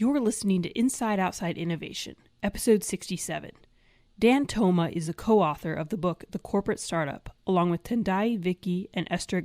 You're listening to Inside Outside Innovation, episode 67. Dan Toma is a co-author of the book The Corporate Startup, along with Tendayi, Viki, and Esther.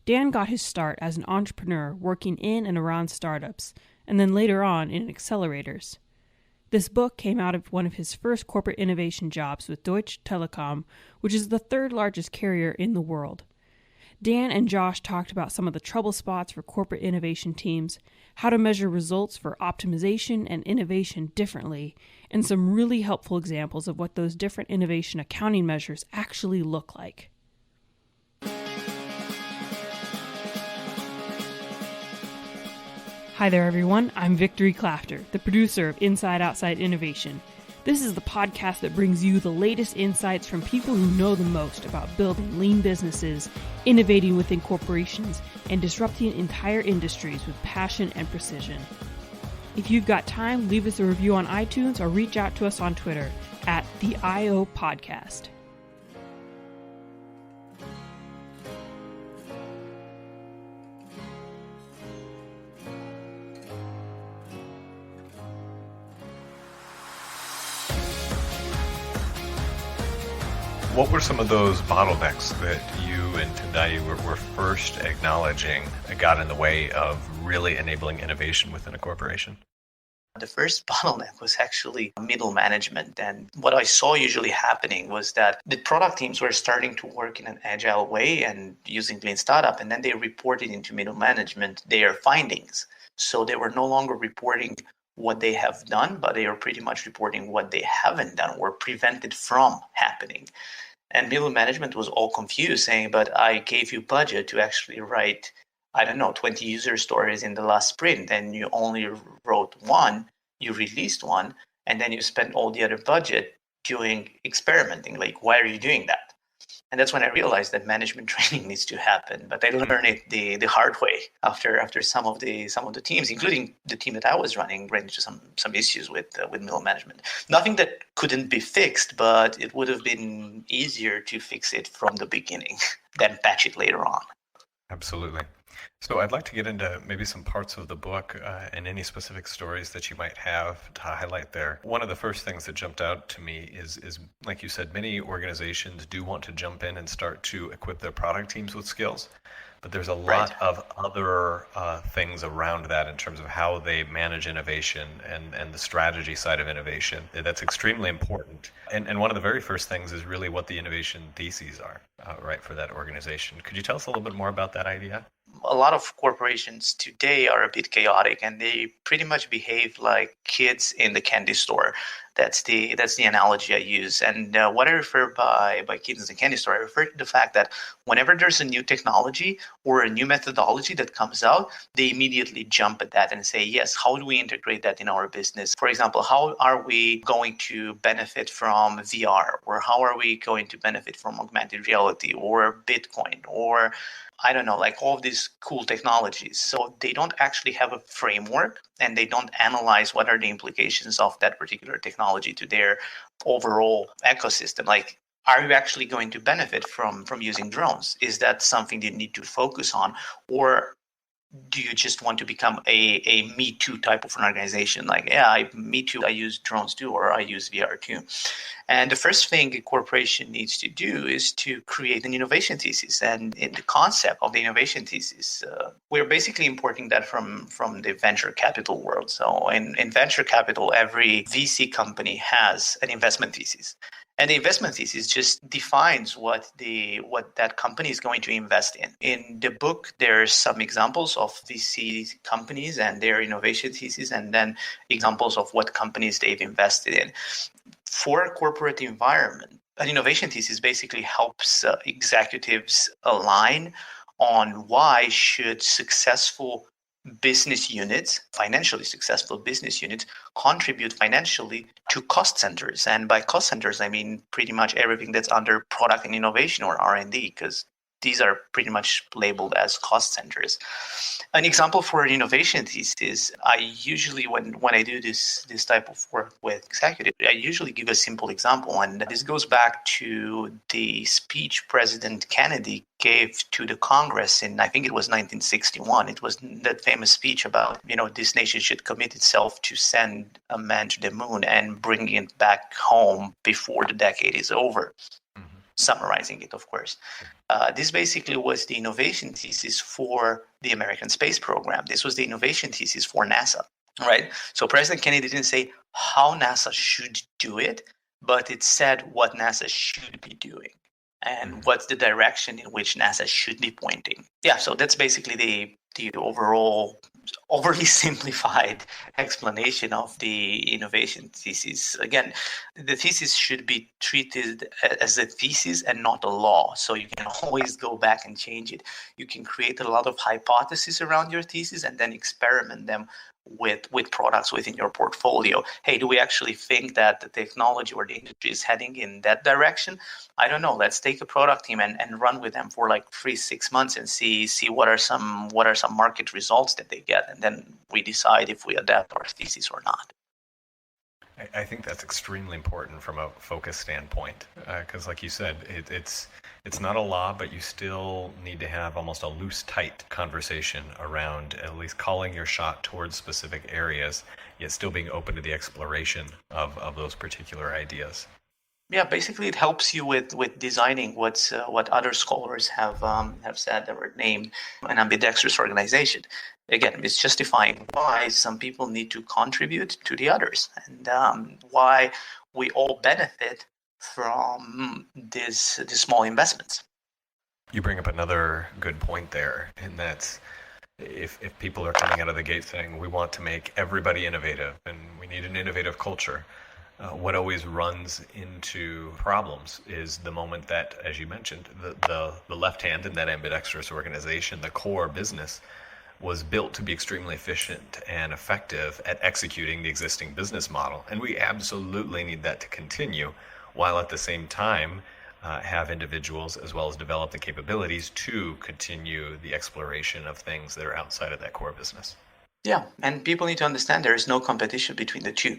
Dan got his start as an entrepreneur working in and around startups, and then later on in accelerators. This book came out of one of his first corporate innovation jobs with Deutsche Telekom, which is the third largest carrier in the world. Dan and Josh talked about some of the trouble spots for corporate innovation teams, how to measure results for optimization and innovation differently, and some really helpful examples of what those different innovation accounting measures actually look like. Hi there, everyone. I'm Victory Clafter, the producer of Inside Outside Innovation. This is the podcast that brings you the latest insights from people who know the most about building lean businesses, innovating within corporations, and disrupting entire industries with passion and precision. If you've got time, leave us a review on iTunes or reach out to us on Twitter at the IO Podcast. What were some of those bottlenecks that you and Tendayi were first acknowledging got in the way of really enabling innovation within a corporation? The first bottleneck was actually middle management. And what I saw usually happening was that the product teams were starting to work in an agile way and using Lean Startup, and then they reported into middle management their findings. So they were no longer reporting what they have done, but they are pretty much reporting what they haven't done or prevented from happening. And middle management was all confused, saying, but I gave you budget to actually write, 20 user stories in the last sprint, and you only wrote one, you released one, and then you spent all the other budget doing experimenting. Like, why are you doing that? And that's when I realized that management training needs to happen. But I learned it the hard way after some of the teams, including the team that I was running, ran into some issues with middle management. Nothing that couldn't be fixed, but it would have been easier to fix it from the beginning than patch it later on. Absolutely. So I'd like to get into maybe some parts of the book and any specific stories that you might have to highlight there. One of the first things that jumped out to me is like you said, many organizations do want to jump in and start to equip their product teams with skills. But there's a lot of other things around that in terms of how they manage innovation and the strategy side of innovation. That's extremely important. And one of the very first things is really what the innovation theses are, for that organization. Could you tell us a little bit more about that idea? A lot of corporations today are a bit chaotic, and they pretty much behave like kids in the candy store. That's the analogy I use. And what I refer by kids in the candy store, I refer to the fact that whenever there's a new technology or a new methodology that comes out, they immediately jump at that and say, yes, how do we integrate that in our business? For example, how are we going to benefit from VR? Or how are we going to benefit from augmented reality or Bitcoin or all of these cool technologies. So they don't actually have a framework, and they don't analyze what are the implications of that particular technology to their overall ecosystem. Like, are you actually going to benefit from using drones? Is that something you need to focus on? Or do you just want to become a Me Too type of an organization? Like, Me Too, I use drones too, or I use VR too. And the first thing a corporation needs to do is to create an innovation thesis. And in the concept of the innovation thesis, we're basically importing that from the venture capital world. So in venture capital, every VC company has an investment thesis. And the investment thesis just defines what that company is going to invest in. In the book, there's some examples of VC companies and their innovation thesis, and then examples of what companies they've invested in. For a corporate environment, an innovation thesis basically helps executives align on why should successful business units, financially successful business units, contribute financially to cost centers. And by cost centers, I mean pretty much everything that's under product and innovation or R&D, because these are pretty much labeled as cost centers. An example for an innovation thesis, I usually, when I do this type of work with executives, I usually give a simple example. And this goes back to the speech President Kennedy gave to the Congress in, I think it was 1961. It was that famous speech about, this nation should commit itself to send a man to the moon and bring it back home before the decade is over. Summarizing it, of course. This basically was the innovation thesis for the American space program. This was the innovation thesis for NASA, right? So President Kennedy didn't say how NASA should do it, but it said what NASA should be doing and what's the direction in which NASA should be pointing. Yeah, so that's basically the overall overly simplified explanation of the innovation thesis. Again, the thesis should be treated as a thesis and not a law. So you can always go back and change it. You can create a lot of hypotheses around your thesis and then experiment them with products within your portfolio. Hey, do we actually think that the technology or the industry is heading in that direction? I don't know. Let's take a product team and run with them for like 3-6 months and see what are some market results that they get, and then we decide if we adapt our thesis or not. I think that's extremely important from a focus standpoint, because like you said, it's not a law, but you still need to have almost a loose, tight conversation around at least calling your shot towards specific areas, yet still being open to the exploration of those particular ideas. Yeah, basically it helps you with designing what other scholars have said that were named an ambidextrous organization. Again, it's justifying why some people need to contribute to the others and why we all benefit from these small investments. You bring up another good point there, and that's if people are coming out of the gate saying we want to make everybody innovative and we need an innovative culture, what always runs into problems is the moment that, as you mentioned, the left hand in that ambidextrous organization, the core business, was built to be extremely efficient and effective at executing the existing business model. And we absolutely need that to continue, while at the same time have individuals as well as develop the capabilities to continue the exploration of things that are outside of that core business. Yeah, and people need to understand there is no competition between the two.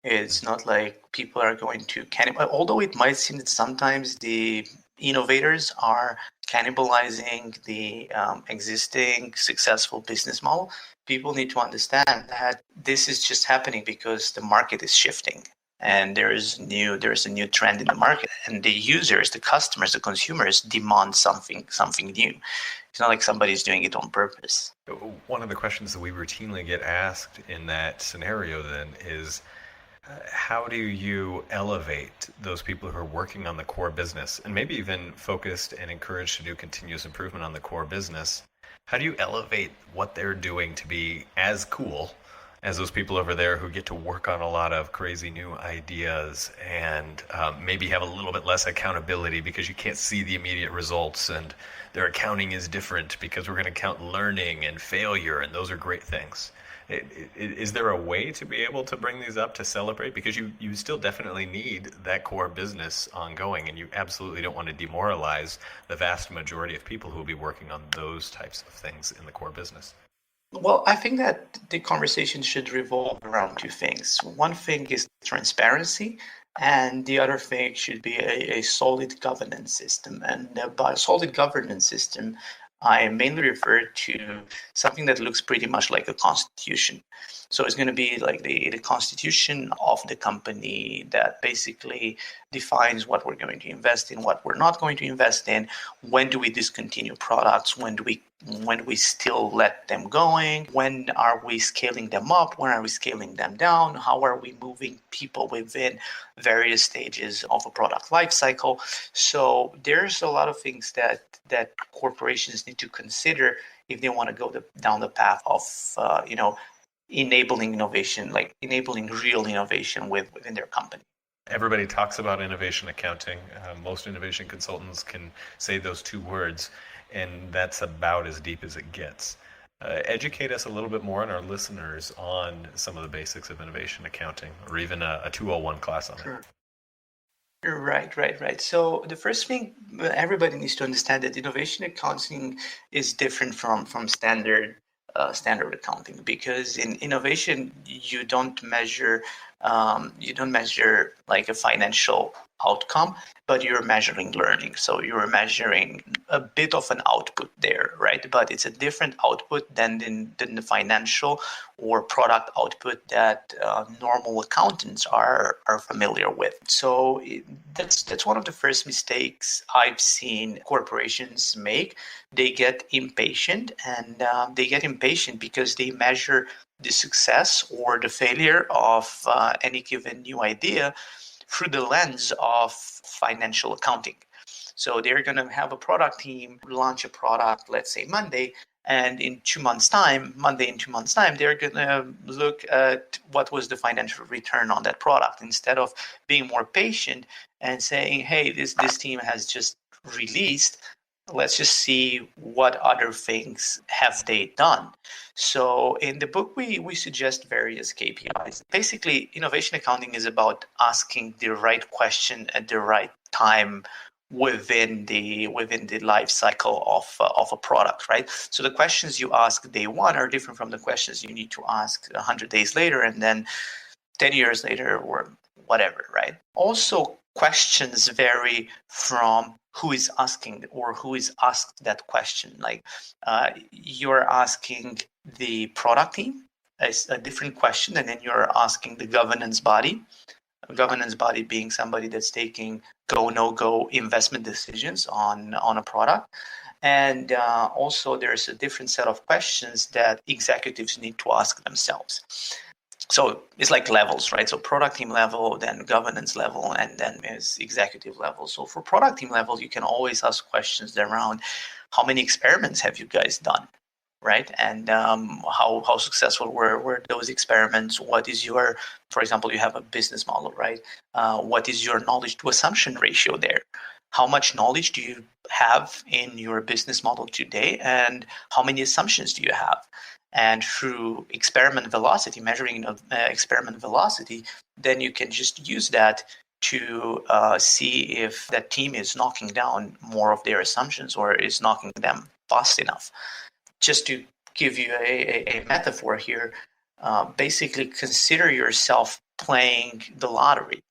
It's not like people are going to although it might seem that sometimes the innovators are cannibalizing the existing successful business model. People need to understand that this is just happening because the market is shifting and there's a new trend in the market, and the users, the customers, the consumers demand something new. It's not like somebody's doing it on purpose. One of the questions that we routinely get asked in that scenario then is, how do you elevate those people who are working on the core business and maybe even focused and encouraged to do continuous improvement on the core business? How do you elevate what they're doing to be as cool as those people over there who get to work on a lot of crazy new ideas and maybe have a little bit less accountability because you can't see the immediate results, and their accounting is different because we're going to count learning and failure, and those are great things. Is there a way to be able to bring these up to celebrate? Because you still definitely need that core business ongoing, and you absolutely don't want to demoralize the vast majority of people who will be working on those types of things in the core business. Well, I think that the conversation should revolve around two things. One thing is transparency, and the other thing should be a solid governance system. And by a solid governance system, I mainly refer to something that looks pretty much like a constitution. So it's going to be like the constitution of the company that basically defines what we're going to invest in, what we're not going to invest in, when do we discontinue products, when do we still let them going, when are we scaling them up, when are we scaling them down, how are we moving people within various stages of a product life cycle. So there's a lot of things that corporations need to consider if they want to go down the path of enabling innovation, like enabling real innovation within their company. Everybody talks about innovation accounting. Most innovation consultants can say those two words, and that's about as deep as it gets. Educate us a little bit more and our listeners on some of the basics of innovation accounting, or even a 201 class on it. Sure. Right. So the first thing everybody needs to understand that innovation accounting is different from standard accounting, because in innovation you don't measure like a financial outcome, but you're measuring learning. So you're measuring a bit of an output there, right? But it's a different output than the financial or product output that normal accountants are familiar with. So that's one of the first mistakes I've seen corporations make. They get impatient, and they get impatient because they measure the success or the failure of any given new idea through the lens of financial accounting. So they're going to have a product team launch a product, let's say Monday, and in 2 months' time, they're going to look at what was the financial return on that product, instead of being more patient and saying, hey, this team has just released, let's just see what other things have they done. So in the book, we suggest various KPIs. Basically, innovation accounting is about asking the right question at the right time within the life cycle of a product, right? So the questions you ask day one are different from the questions you need to ask 100 days later, and then 10 years later, or whatever, right? Also, questions vary from who is asking or who is asked that question. Like you're asking the product team a different question, and then you're asking the governance body. A governance body being somebody that's taking go, no go investment decisions on a product. And also, there's a different set of questions that executives need to ask themselves. So it's like levels, right? So product team level, then governance level, and then there's executive level. So for product team level, you can always ask questions around how many experiments have you guys done, right? And how successful were those experiments? What is your, for example, you have a business model, right? What is your knowledge to assumption ratio there? How much knowledge do you have in your business model today, and how many assumptions do you have? And through experiment velocity, measuring experiment velocity, then you can just use that to see if that team is knocking down more of their assumptions or is knocking them fast enough. Just to give you a metaphor here, basically consider yourself playing the lottery,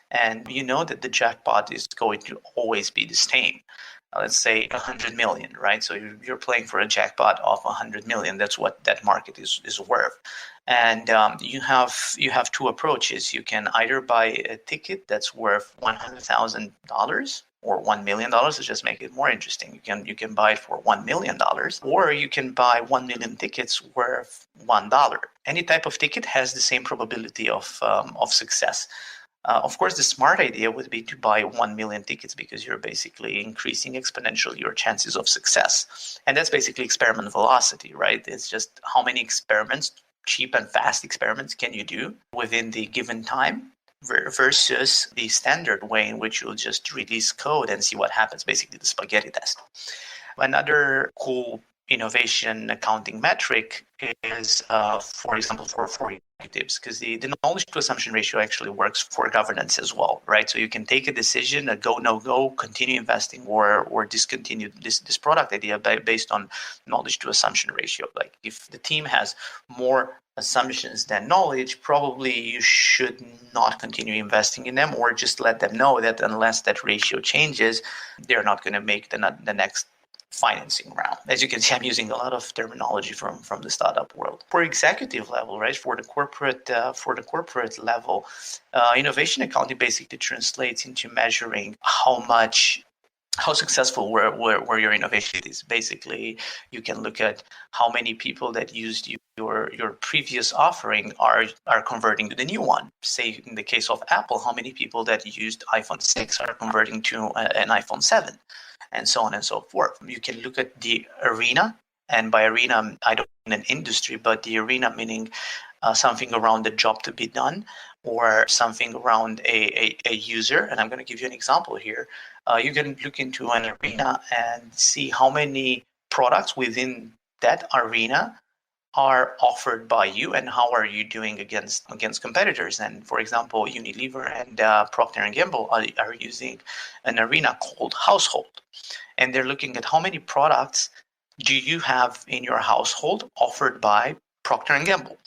and you know that the jackpot is going to always be the same. Let's say 100 million, right? So you're playing for a jackpot of 100 million. That's what that market is worth. And you have two approaches. You can either buy a ticket that's worth $100,000 or $1 million to just make it more interesting. You can buy it for $1 million, or you can buy 1 million tickets worth $1. Any type of ticket has the same probability of success. Of course, the smart idea would be to buy 1 million tickets, because you're basically increasing exponentially your chances of success. And that's basically experiment velocity, right? It's just how many experiments, cheap and fast experiments, can you do within the given time versus the standard way in which you'll just release code and see what happens, basically the spaghetti test. Another cool innovation accounting metric is, for example, for executives, because the knowledge to assumption ratio actually works for governance as well, right? So you can take a decision, a go, no go, continue investing, or discontinue this product idea based on knowledge to assumption ratio. Like if the team has more assumptions than knowledge, probably you should not continue investing in them, or just let them know that unless that ratio changes, they're not going to make the next financing round. As you can see, I'm using a lot of terminology from the startup world. For executive level, right, for the corporate level, innovation accounting basically translates into measuring how successful were your innovation is. Basically, you can look at how many people that used your previous offering are converting to the new one. Say in the case of Apple, how many people that used iPhone 6 are converting to an iPhone 7, and so on and so forth. You can look at the arena, and by arena, I don't mean an industry, but the arena meaning something around the job to be done, or something around a user. And I'm going to give you an example here. You can look into an arena and see how many products within that arena are offered by you and how are you doing against competitors. And for example, Unilever and Procter & Gamble are using an arena called Household. And they're looking at how many products do you have in your household offered by Procter & Gamble.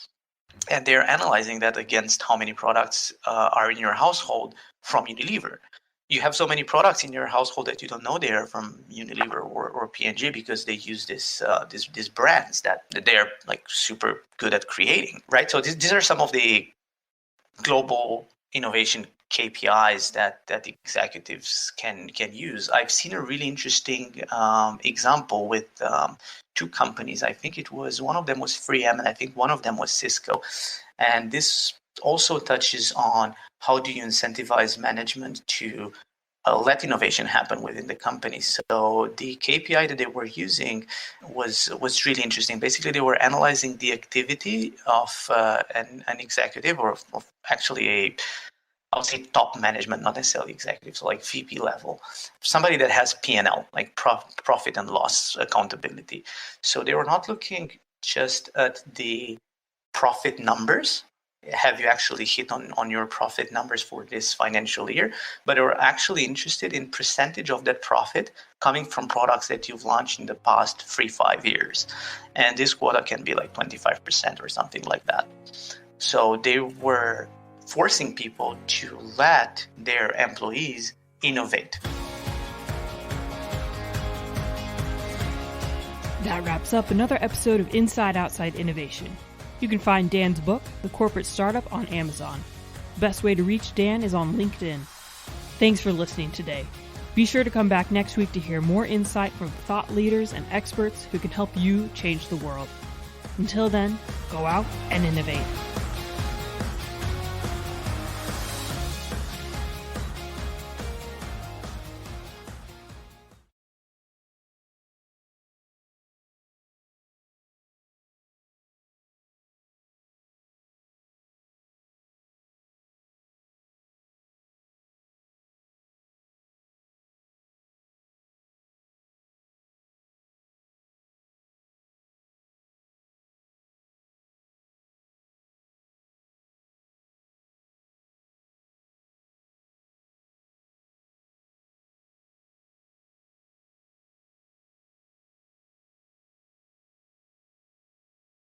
And they're analyzing that against how many products are in your household from Unilever. You have so many products in your household that you don't know they are from Unilever or P&G because they use these brands that they're like super good at creating, right? So these are some of the global innovation KPIs that executives can use. I've seen a really interesting example with two companies. I think it was one of them was 3M and I think one of them was Cisco. And this also touches on how do you incentivize management to let innovation happen within the company. So the KPI that they were using was really interesting. Basically, they were analyzing the activity of an executive or of actually I would say top management, not necessarily executive, so like VP level, somebody that has P&L, like profit and loss accountability. So they were not looking just at the profit numbers. Have you actually hit on your profit numbers for this financial year? But they were actually interested in percentage of that profit coming from products that you've launched in the past 3-5 years. And this quota can be like 25% or something like that. So they were forcing people to let their employees innovate. That wraps up another episode of Inside Outside Innovation. You can find Dan's book, The Corporate Startup, on Amazon. The best way to reach Dan is on LinkedIn. Thanks for listening today. Be sure to come back next week to hear more insight from thought leaders and experts who can help you change the world. Until then, go out and innovate.